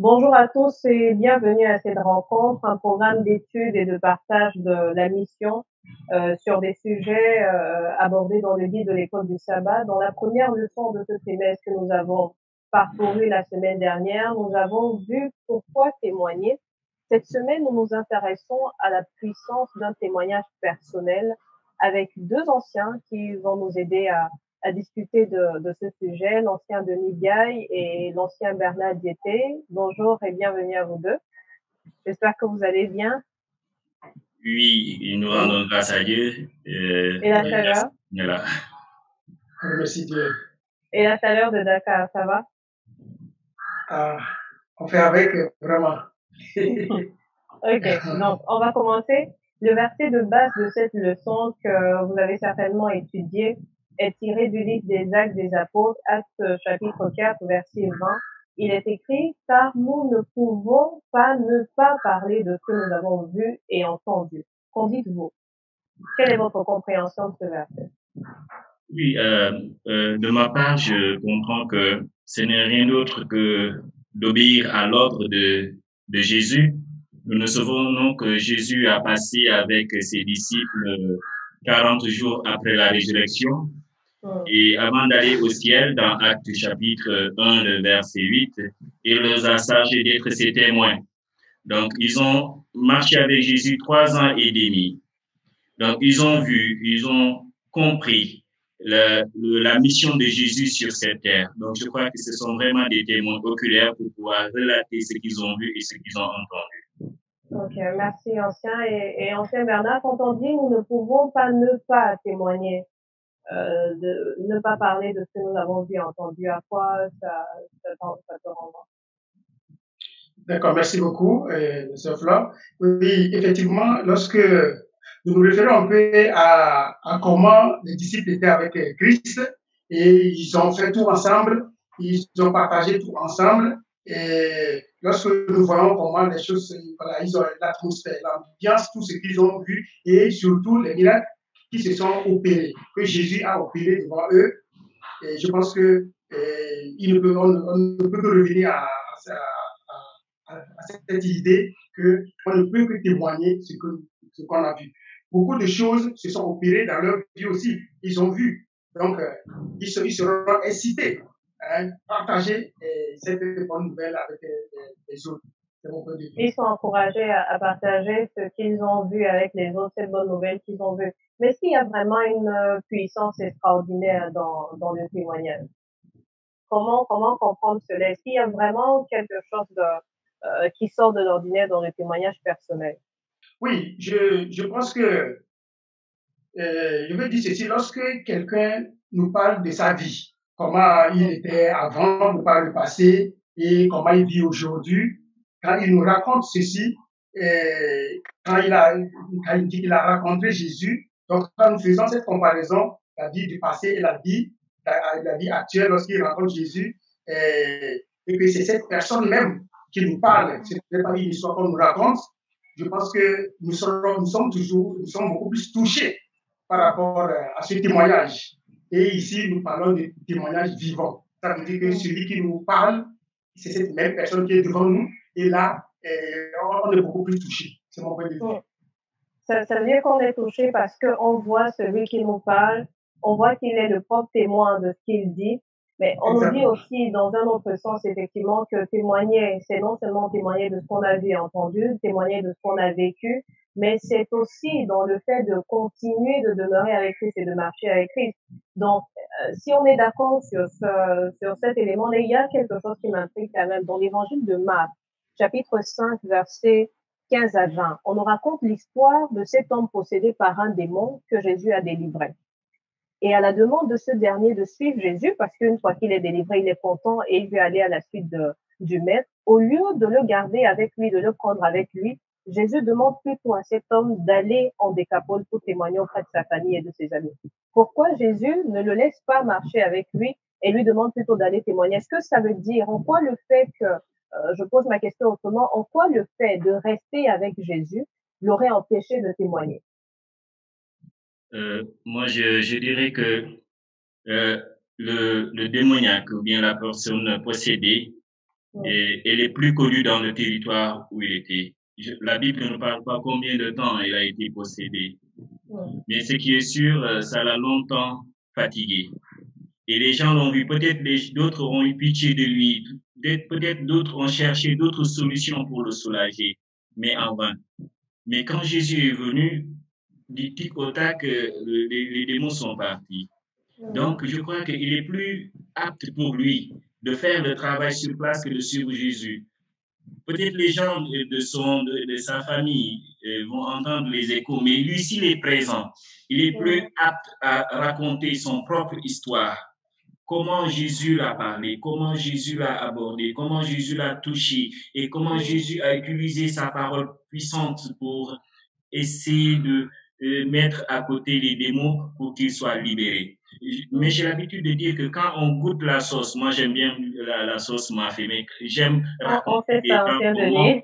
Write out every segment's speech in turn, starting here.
Bonjour à tous et bienvenue à cette rencontre, un programme d'études et de partage de la mission sur des sujets abordés dans le guide de l'école du sabbat. Dans la première leçon de ce trimestre que nous avons parcouru la semaine dernière, nous avons vu pourquoi témoigner. Cette semaine, nous nous intéressons à la puissance d'un témoignage personnel avec deux anciens qui vont nous aider à discuter de ce sujet, l'ancien Denis Gaille et l'ancien Bernard Diété. Bonjour et bienvenue à vous deux. J'espère que vous allez bien. Oui, et nous rendons grâce à Dieu. Et la chaleur Voilà. Merci Dieu. Et la chaleur de Dakar, ça va? On fait avec, vraiment. Ok, donc on va commencer. Le verset de base de cette leçon que vous avez certainement étudié est tiré du livre des Actes des Apôtres, Actes chapitre 4, verset 20. Il est écrit, car nous ne pouvons pas ne pas parler de ce que nous avons vu et entendu. Qu'en dites-vous? Quelle est votre compréhension de ce verset? Oui, de ma part, je comprends que ce n'est rien d'autre que d'obéir à l'ordre de Jésus. Nous nous souvenons que Jésus a passé avec ses disciples 40 jours après la résurrection. Et avant d'aller au ciel, dans Actes chapitre 1, le verset 8, il les a chargés d'être ses témoins. Donc, ils ont marché avec Jésus 3 ans et demi. Donc, ils ont vu, ils ont compris la mission de Jésus sur cette terre. Donc, je crois que ce sont vraiment des témoins oculaires pour pouvoir relater ce qu'ils ont vu et ce qu'ils ont entendu. Ok, merci ancien. Et ancien Bernard, quand on dit nous ne pouvons pas ne pas témoigner, de ne pas parler de ce que nous avons vu et entendu, à quoi ça te renvoie? D'accord, merci beaucoup, M. Flore. Oui, effectivement, lorsque nous nous référons un peu à comment les disciples étaient avec Christ et ils ont fait tout ensemble, ils ont partagé tout ensemble. Et lorsque nous voyons comment les choses, voilà, ils ont l'atmosphère, l'ambiance, tout ce qu'ils ont vu et surtout les miracles qui se sont opérés, que Jésus a opéré devant eux. Et je pense que on ne peut que revenir à cette idée qu'on ne peut que témoigner ce qu'on a vu. Beaucoup de choses se sont opérées dans leur vie aussi. Ils ont vu. Donc, ils seront incités à partager cette bonne nouvelle avec les autres. Ils sont encouragés à partager ce qu'ils ont vu avec les autres, cette bonne nouvelle qu'ils ont vue. Mais est-ce qu'il y a vraiment une puissance extraordinaire dans le témoignage? Comment comprendre cela? Est-ce qu'il y a vraiment quelque chose qui sort de l'ordinaire dans le témoignage personnel? Oui, je pense que je veux dire ceci, lorsque quelqu'un nous parle de sa vie, comment il était avant, nous parle du passé et comment il vit aujourd'hui, quand il nous raconte ceci, quand il dit qu'il a rencontré Jésus, donc quand nous faisons cette comparaison, la vie du passé et la vie actuelle lorsqu'il rencontre Jésus, et que c'est cette personne même qui nous parle, ce n'est pas une histoire qu'on nous raconte, je pense que nous sommes beaucoup plus touchés par rapport à ce témoignage. Et ici, nous parlons de témoignage vivant. Ça veut dire que celui qui nous parle, c'est cette même personne qui est devant nous. Et là, on est beaucoup plus touché. C'est mon point de vue. Ça veut dire qu'on est touché parce qu'on voit celui qui nous parle, on voit qu'il est le propre témoin de ce qu'il dit. Mais on nous dit aussi, dans un autre sens, effectivement, que témoigner, c'est non seulement témoigner de ce qu'on a vu et entendu, témoigner de ce qu'on a vécu, mais c'est aussi dans le fait de continuer de demeurer avec Christ et de marcher avec Christ. Donc, si on est d'accord sur cet élément, là, il y a quelque chose qui m'intrigue quand même. Dans l'évangile de Marc, chapitre 5, verset 15 à 20, on nous raconte l'histoire de cet homme possédé par un démon que Jésus a délivré. Et à la demande de ce dernier de suivre Jésus, parce qu'une fois qu'il est délivré, il est content et il veut aller à la suite du maître, au lieu de le garder avec lui, de le prendre avec lui, Jésus demande plutôt à cet homme d'aller en Décapole pour témoigner auprès de sa famille et de ses amis. Pourquoi Jésus ne le laisse pas marcher avec lui et lui demande plutôt d'aller témoigner? Est-ce que ça veut dire, en quoi le fait que, je pose ma question autrement, en quoi le fait de rester avec Jésus l'aurait empêché de témoigner? Moi, je dirais que le démoniaque ou bien la personne possédée et les plus connus dans le territoire où il était. La Bible ne parle pas combien de temps il a été possédé. Mais ce qui est sûr, ça l'a longtemps fatigué. Et les gens l'ont vu. Peut-être d'autres ont eu pitié de lui. Peut-être d'autres ont cherché d'autres solutions pour le soulager, mais en vain. Mais quand Jésus est venu, du tic au tac, les démons sont partis. Donc, je crois qu'il est plus apte pour lui de faire le travail sur place que de suivre Jésus. Peut-être les gens de sa famille vont entendre les échos, mais lui, s'il est présent, il est plus apte à raconter son propre histoire. Comment Jésus l'a parlé, comment Jésus l'a abordé, comment Jésus l'a touché et comment Jésus a utilisé sa parole puissante pour essayer de mettre à côté les démons pour qu'ils soient libérés. Mais j'ai l'habitude de dire que quand on goûte la sauce, moi j'aime bien la sauce mafé, mais j'aime raconter les gens comment,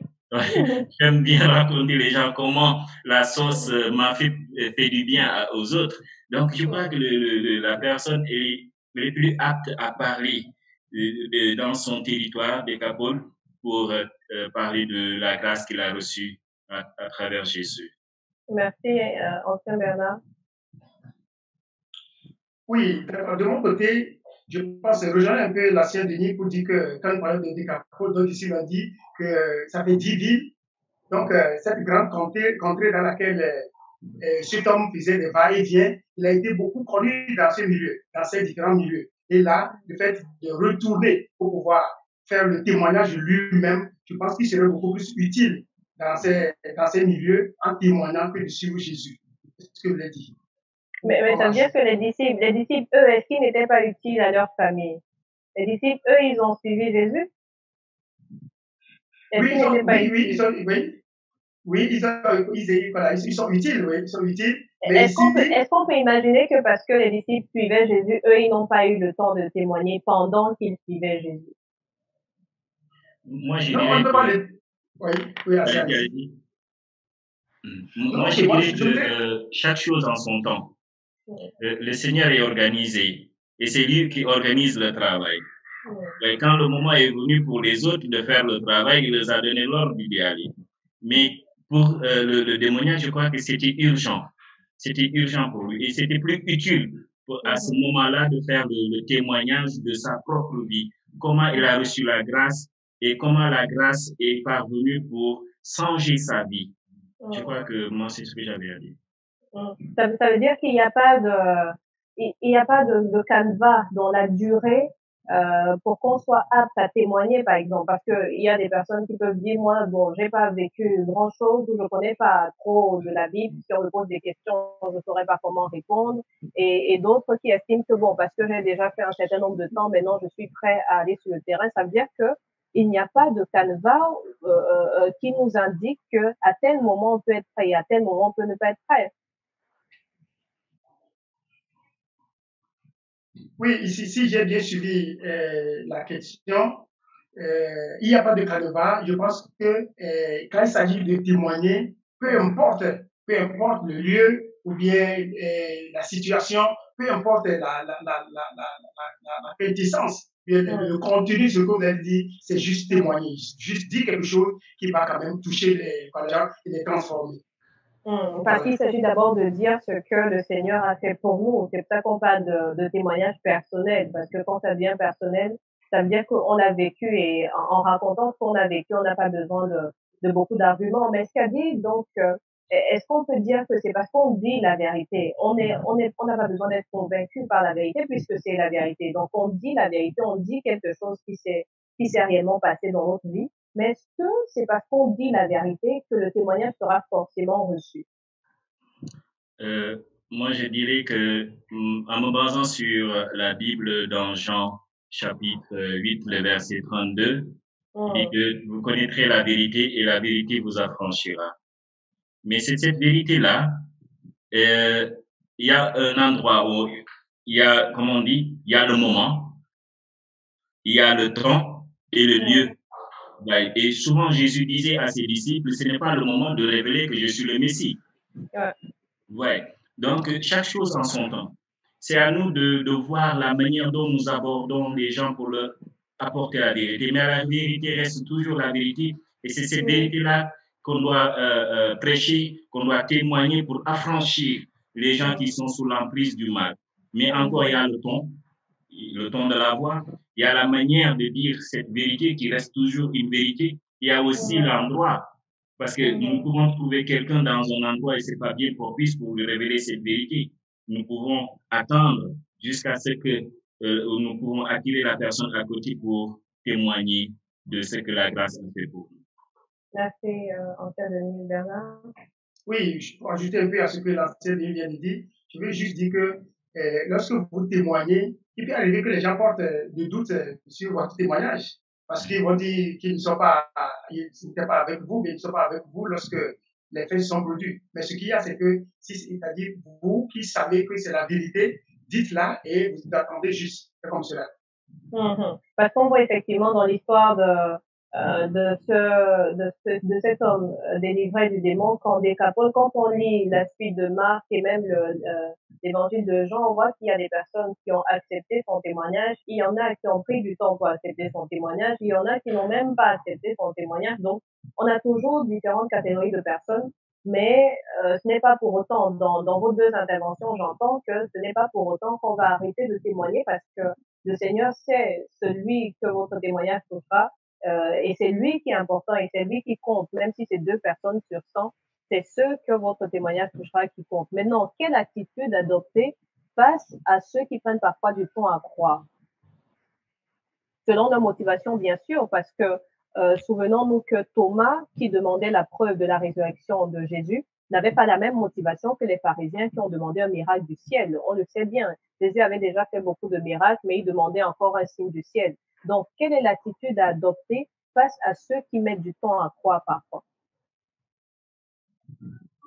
j'aime bien raconter les gens comment la sauce mafé fait du bien aux autres. Donc je crois que la personne est plus apte à parler dans son territoire, des Capoles, pour parler de la grâce qu'il a reçue à travers Jésus. Merci, Ancien Bernard. Oui, de mon côté, je pense rejoindre un peu l'ancien Denis pour dire que quand il parlait de Décapole, donc ici on a dit que ça fait 10 villes. Donc, cette grande contrée dans laquelle cet homme faisait des va-et-vient, il a été beaucoup connu dans ces milieux, dans ces différents milieux. Et là, le fait de retourner pour pouvoir faire le témoignage de lui-même, je pense qu'il serait beaucoup plus utile dans ces milieux en témoignant que de suivre Jésus. C'est ce que je l'ai dit. Mais ça veut dire que les disciples, eux, est-ce qu'ils n'étaient pas utiles à leur famille? Les disciples, eux, ils ont suivi Jésus? Oui, ils sont utiles, oui, ils sont utiles. Est-ce qu'on peut imaginer que parce que les disciples suivaient Jésus, eux, ils n'ont pas eu le temps de témoigner pendant qu'ils suivaient Jésus? Moi, je dirais que... Moi, je dirais que chaque chose en son temps. Le Seigneur est organisé et c'est lui qui organise le travail. Et quand le moment est venu pour les autres de faire le travail, il les a donné l'ordre d'y aller. Mais pour le démoniaque, je crois que c'était urgent. C'était urgent pour lui et c'était plus utile à ce moment-là de faire le témoignage de sa propre vie. Comment il a reçu la grâce et comment la grâce est parvenue pour changer sa vie. Je crois que moi, c'est ce que j'avais à dire. Ça veut dire qu'il n'y a pas de canevas dans la durée pour qu'on soit apte à témoigner, par exemple, parce que il y a des personnes qui peuvent dire, moi, bon, j'ai pas vécu grand chose, ou je connais pas trop de la Bible, si on me pose des questions, je saurais pas comment répondre, et d'autres qui estiment que bon, parce que j'ai déjà fait un certain nombre de temps, maintenant je suis prêt à aller sur le terrain. Ça veut dire que il n'y a pas de canevas qui nous indique que à tel moment on peut être prêt et à tel moment on peut ne pas être prêt. Oui, ici, si j'ai bien suivi la question, il n'y a pas de canevas. Je pense que quand il s'agit de témoigner, peu importe le lieu ou bien la situation, peu importe la quintessence, le contenu, ce que vous avez dit, c'est juste témoigner, juste dire quelque chose qui va quand même toucher les gens et les transformer. Parce qu'il s'agit d'abord de dire ce que le Seigneur a fait pour nous. C'est pour ça qu'on parle de témoignage personnel, parce que quand ça devient personnel, ça veut dire qu'on l'a vécu et en racontant ce qu'on a vécu, on n'a pas besoin de beaucoup d'arguments. Mais ce qu'a dit, donc, est-ce qu'on peut dire que c'est parce qu'on dit la vérité? On n'a pas besoin d'être convaincu par la vérité puisque c'est la vérité. Donc, on dit la vérité, on dit quelque chose qui s'est réellement passé dans notre vie. Mais est-ce que c'est parce qu'on dit la vérité que le témoignage sera forcément reçu? Moi, je dirais que, en me basant sur la Bible dans Jean chapitre 8, le verset 32, il dit que vous connaîtrez la vérité et la vérité vous affranchira. Mais c'est cette vérité-là, il y a un endroit où il y a, comme on dit, il y a le moment, il y a le temps et le lieu. Et souvent, Jésus disait à ses disciples, ce n'est pas le moment de révéler que je suis le Messie. Ouais. Donc, chaque chose en son temps. C'est à nous de voir la manière dont nous abordons les gens pour leur apporter la vérité, mais la vérité reste toujours la vérité. Et c'est cette vérité-là qu'on doit prêcher, qu'on doit témoigner pour affranchir les gens qui sont sous l'emprise du mal. Mais encore, il y a le ton de la voix, il y a la manière de dire cette vérité qui reste toujours une vérité. Il y a aussi l'endroit, parce que nous pouvons trouver quelqu'un dans un endroit et c'est pas bien propice pour lui révéler cette vérité. Nous pouvons attendre jusqu'à ce que nous pouvons attirer la personne à côté pour témoigner de ce que la grâce a fait pour nous. Merci, Ancien Denis Bernard. Oui, pour ajouter un peu à ce que l'ancien Denis vient de dire, je veux juste dire que lorsque vous témoignez, il peut arriver que les gens portent des doutes sur votre témoignage, parce qu'ils vont dire qu'ils ne sont pas, ils n'étaient pas avec vous, mais ils ne sont pas avec vous lorsque les faits sont produits. Mais ce qu'il y a, c'est que, c'est-à-dire vous qui savez que c'est la vérité, dites-la et vous attendez juste. C'est comme cela. Parce qu'on voit effectivement dans l'histoire de cet homme délivré du démon, quand on lit la suite de Marc et même l'évangile de Jean, on voit qu'il y a des personnes qui ont accepté son témoignage, il y en a qui ont pris du temps pour accepter son témoignage, il y en a qui n'ont même pas accepté son témoignage. Donc, on a toujours différentes catégories de personnes, mais ce n'est pas pour autant, dans vos deux interventions, j'entends que ce n'est pas pour autant qu'on va arrêter de témoigner, parce que le Seigneur sait celui que votre témoignage touchera, et c'est lui qui est important et c'est lui qui compte, même si c'est 2 personnes sur 100, c'est ceux que votre témoignage touchera qui compte. Maintenant, quelle attitude adopter face à ceux qui prennent parfois du temps à croire? Selon leur motivation, bien sûr, parce que souvenons-nous que Thomas, qui demandait la preuve de la résurrection de Jésus, n'avait pas la même motivation que les pharisiens qui ont demandé un miracle du ciel. On le sait bien. Jésus avait déjà fait beaucoup de miracles, mais il demandait encore un signe du ciel. Donc, quelle est l'attitude à adopter face à ceux qui mettent du temps à croire parfois?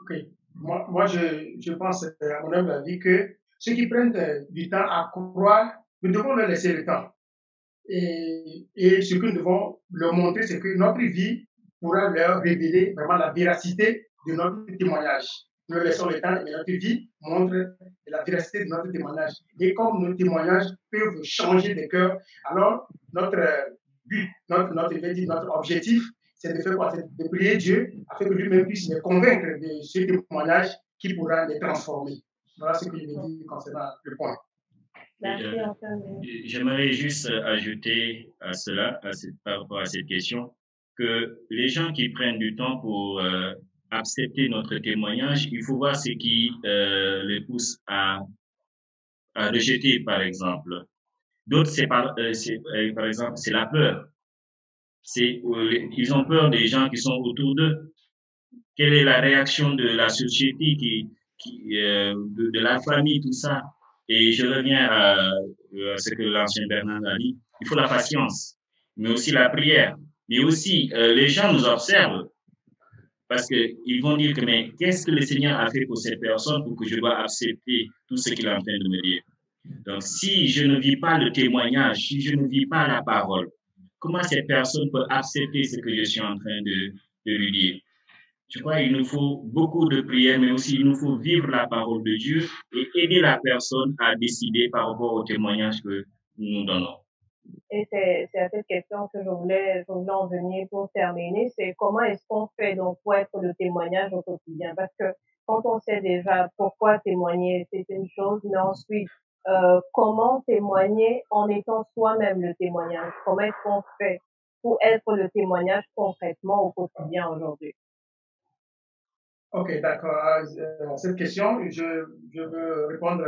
Ok. Moi je pense, à mon humble avis, que ceux qui prennent du temps à croire, nous devons leur laisser le temps. Et ce que nous devons leur montrer, c'est que notre vie pourra leur révéler vraiment la véracité de notre témoignage. Nous leur laissons le temps et notre vie montre la véracité de notre témoignage. Et comme nos témoignages peuvent changer de cœur, alors notre but, notre objectif, c'est de faire quoi? C'est de prier Dieu afin que lui-même puisse les convaincre de ce témoignage qui pourra les transformer. Voilà ce que je veux dire concernant le point. J'aimerais juste ajouter à cela, par rapport à cette question, que les gens qui prennent du temps pour accepter notre témoignage, il faut voir ce qui les pousse à rejeter, par exemple. D'autres, par exemple, c'est la peur. Ils ont peur des gens qui sont autour d'eux. Quelle est la réaction de la société, de la famille, tout ça? Et je reviens à ce que l'ancien Bernard a dit. Il faut la patience, mais aussi la prière. Mais aussi, les gens nous observent parce qu'ils vont dire que, mais qu'est-ce que le Seigneur a fait pour cette personne pour que je dois accepter tout ce qu'il est en train de me dire? Donc, si je ne vis pas le témoignage, si je ne vis pas la parole, comment cette personne peut accepter ce que je suis en train de lui dire? Je crois qu'il nous faut beaucoup de prières, mais aussi il nous faut vivre la parole de Dieu et aider la personne à décider par rapport au témoignage que nous donnons. Et c'est à cette question que je voulais en venir pour terminer, c'est comment est-ce qu'on fait donc pour être le témoignage au quotidien? Parce que quand on sait déjà pourquoi témoigner, c'est une chose, mais ensuite, comment témoigner en étant soi-même le témoignage? Comment est-ce qu'on fait pour être le témoignage concrètement au quotidien aujourd'hui? Ok, d'accord. À cette question, je veux répondre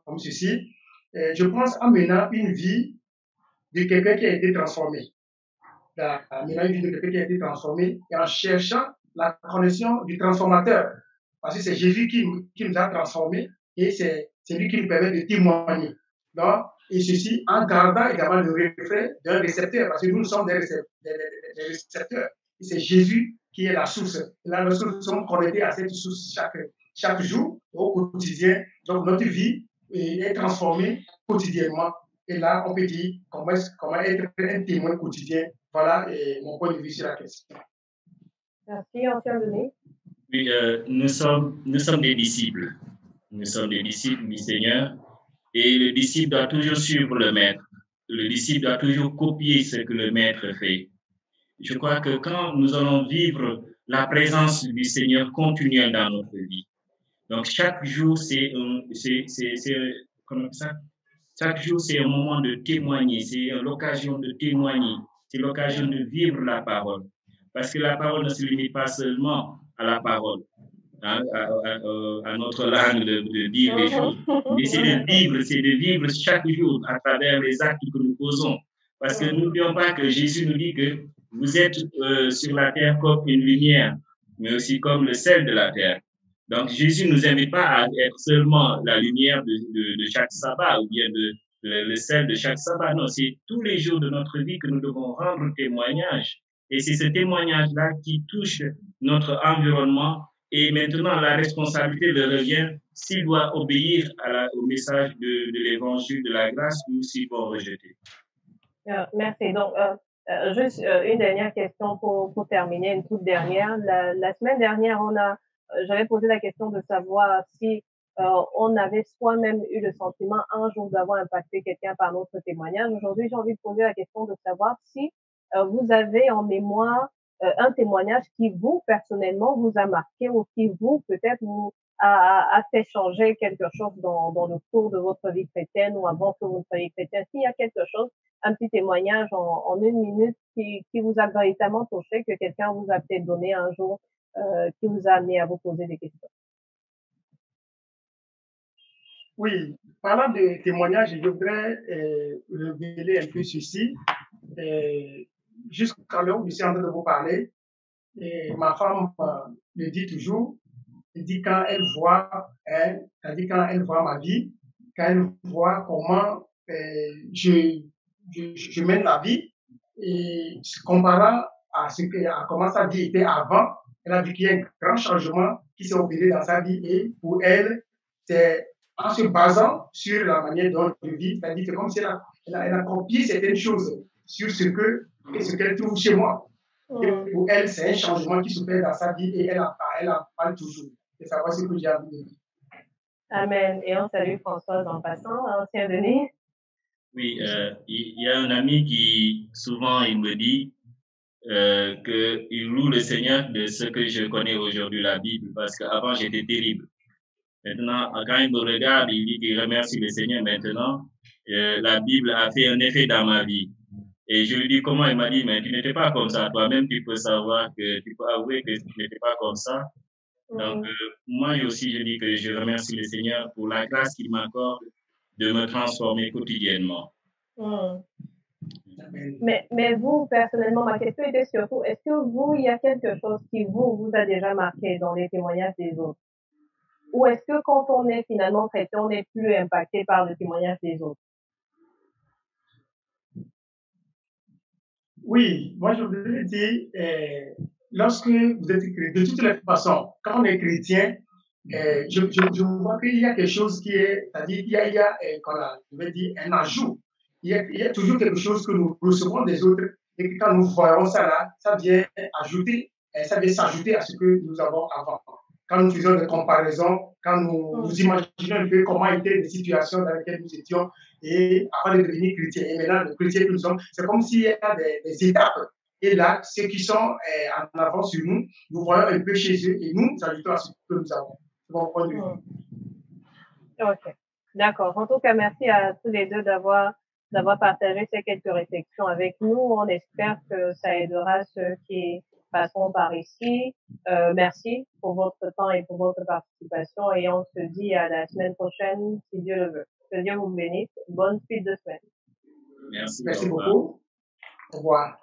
comme ceci. Je pense en menant une vie de quelqu'un qui a été transformé. Menant une vie de quelqu'un qui a été transformé et en cherchant la connexion du transformateur. Parce que c'est Jésus qui nous a transformés et c'est lui qui nous permet de témoigner. Donc, et ceci en gardant également le reflet d'un récepteur, parce que nous sommes des récepteurs. Et c'est Jésus qui est la source. Et là, lorsque nous sommes connectés à cette source chaque jour, au quotidien, donc notre vie est transformée quotidiennement. Et là, on peut dire comment être un témoin quotidien. Voilà mon point de vue sur la question. Merci, Ancien Denis. Oui, nous sommes des disciples. Nous sommes des disciples du Seigneur. Et le disciple doit toujours suivre le maître. le disciple doit toujours copier ce que le maître fait. Je crois que quand nous allons vivre la présence du Seigneur continuelle dans notre vie, donc chaque jour, comment ça? Chaque jour, c'est un moment de témoigner, c'est l'occasion de témoigner, c'est l'occasion de vivre la parole. Parce que la parole ne se limite pas seulement à la parole, hein, à notre langue de dire les choses, mais c'est de vivre chaque jour à travers les actes que nous posons. Parce que n'oublions pas que Jésus nous dit que vous êtes sur la terre comme une lumière, mais aussi comme le sel de la terre. Donc Jésus ne nous invite pas à être seulement la lumière de chaque sabbat ou bien le sel de chaque sabbat. Non, c'est tous les jours de notre vie que nous devons rendre témoignage. Et c'est ce témoignage-là qui touche notre environnement. Et maintenant, la responsabilité le revient s'il doit obéir au message de l'évangile de la grâce ou s'il va rejeter. Merci. Donc, juste une dernière question pour terminer, une toute dernière. La semaine dernière, j'avais posé la question de savoir si on avait soi-même eu le sentiment un jour d'avoir impacté quelqu'un par notre témoignage. Aujourd'hui, j'ai envie de poser la question de savoir si vous avez en mémoire un témoignage qui vous, personnellement, vous a marqué ou qui vous, peut-être, vous a fait changer quelque chose dans le cours de votre vie chrétienne ou avant que vous soyez chrétien. S'il y a quelque chose, un petit témoignage en une minute qui vous a véritablement touché, que quelqu'un vous a peut-être donné un jour, qui vous a amené à vous poser des questions. Oui, parlant de témoignages, je voudrais révéler un peu ceci. Jusqu'à l'heure où je suis en train de vous parler, ma femme me dit toujours, elle dit quand elle voit ma vie, quand elle voit comment je mène la vie, et comparant à comment sa vie était avant, elle a vu qu'il y a un grand changement qui s'est opéré dans sa vie, et pour elle, c'est en se basant sur la manière dont je vis, c'est-à-dire c'est comme si elle a copié certaines choses sur ce qu'elle trouve chez moi. Et pour elle, c'est un changement qui se fait dans sa vie et elle en parle toujours. Et ça va ce que j'ai envie de dire. Amen. Et on salue Françoise en passant, ancien Denis. Oui, il y a un ami qui, souvent, il me dit qu'il loue le Seigneur de ce que je connais aujourd'hui, la Bible, parce qu'avant, j'étais terrible. Maintenant, quand il me regarde, il dit qu'il remercie le Seigneur. Maintenant, la Bible a fait un effet dans ma vie. Et je lui dis comment, il m'a dit, mais tu n'étais pas comme ça. Toi-même, tu peux savoir tu peux avouer que tu n'étais pas comme ça. Donc, moi aussi, je dis que je remercie le Seigneur pour la grâce qu'il m'accorde de me transformer quotidiennement. Mais vous, personnellement, ma question était surtout, est-ce que vous, il y a quelque chose qui vous a déjà marqué dans les témoignages des autres? Ou est-ce que quand on est finalement chrétien, on n'est plus impacté par le témoignage des autres? Oui, moi je voudrais dire, lorsque vous êtes chrétien, de toutes les façons, quand on est chrétien, je vois qu'il y a quelque chose qui est, c'est-à-dire qu'il y a je vais dire, un ajout. Il y a toujours quelque chose que nous recevons des autres et que quand nous voyons ça là, ça vient s'ajouter à ce que nous avons avant. Quand nous faisons des comparaisons, quand nous imaginons un peu comment étaient les situations dans lesquelles nous étions et avant de devenir chrétiens. Et maintenant, les chrétiens que nous sommes, c'est comme s'il y a des étapes. Et là, ceux qui sont en avant sur nous, nous voyons un peu chez eux et nous ajoutons à ce que nous avons. C'est mon point de vue. Ok, d'accord. En tout cas, merci à tous les deux d'avoir partagé ces quelques réflexions avec nous. On espère que ça aidera ceux qui passeront par ici. Merci pour votre temps et pour votre participation et on se dit à la semaine prochaine si Dieu le veut. Que Dieu vous bénisse. Bonne suite de semaine. Merci. Merci beaucoup. Au revoir.